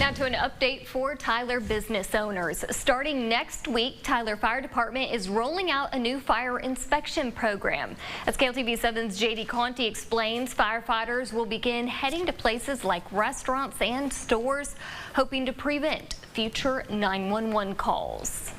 Now to an update for Tyler business owners. Starting next week, Tyler Fire Department is rolling out a new fire inspection program. As KLTV7's JD Conti explains, firefighters will begin heading to places like restaurants and stores, hoping to prevent future 911 calls.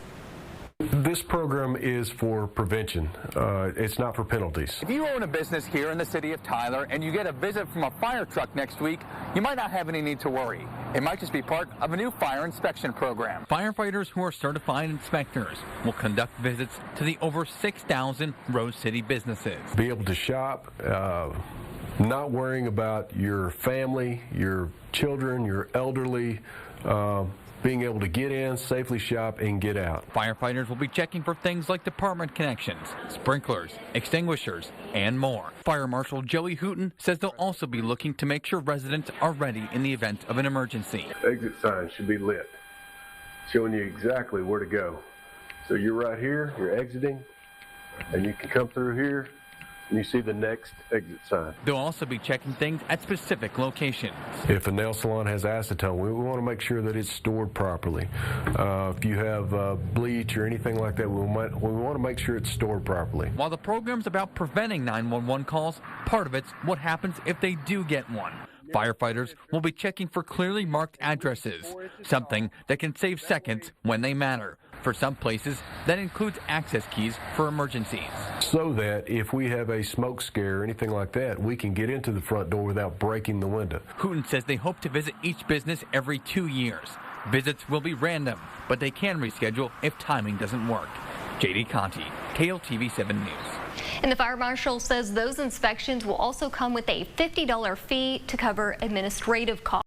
This program is for prevention. It's not for penalties. If you own a business here in the city of Tyler and you get a visit from a fire truck next week, you might not have any need to worry. It might just be part of a new fire inspection program. Firefighters who are certified inspectors will conduct visits to the over 6,000 Rose City businesses. Be able to shop, not worrying about your family, your children, your elderly, being able to get in, safely shop, and get out. Firefighters will be checking for things like department connections, sprinklers, extinguishers, and more. Fire Marshal Joey Hooten says they'll also be looking to make sure residents are ready in the event of an emergency. Exit signs should be lit, showing you exactly where to go. So you're right here, you're exiting, and you can come through here, and you see the next exit sign. They'll also be checking things at specific locations. If a nail salon has acetone, we want to make sure that it's stored properly. If you have bleach or anything like that, we want to make sure it's stored properly. While the program's about preventing 911 calls, part of it's what happens if they do get one. Firefighters will be checking for clearly marked addresses, something that can save seconds when they matter. For some places, that includes access keys for emergencies. So that if we have a smoke scare or anything like that, we can get into the front door without breaking the window. Hooten says they hope to visit each business every 2 years. Visits will be random, but they can reschedule if timing doesn't work. JD Conti, KLTV 7 News. And the fire marshal says those inspections will also come with a $50 fee to cover administrative costs.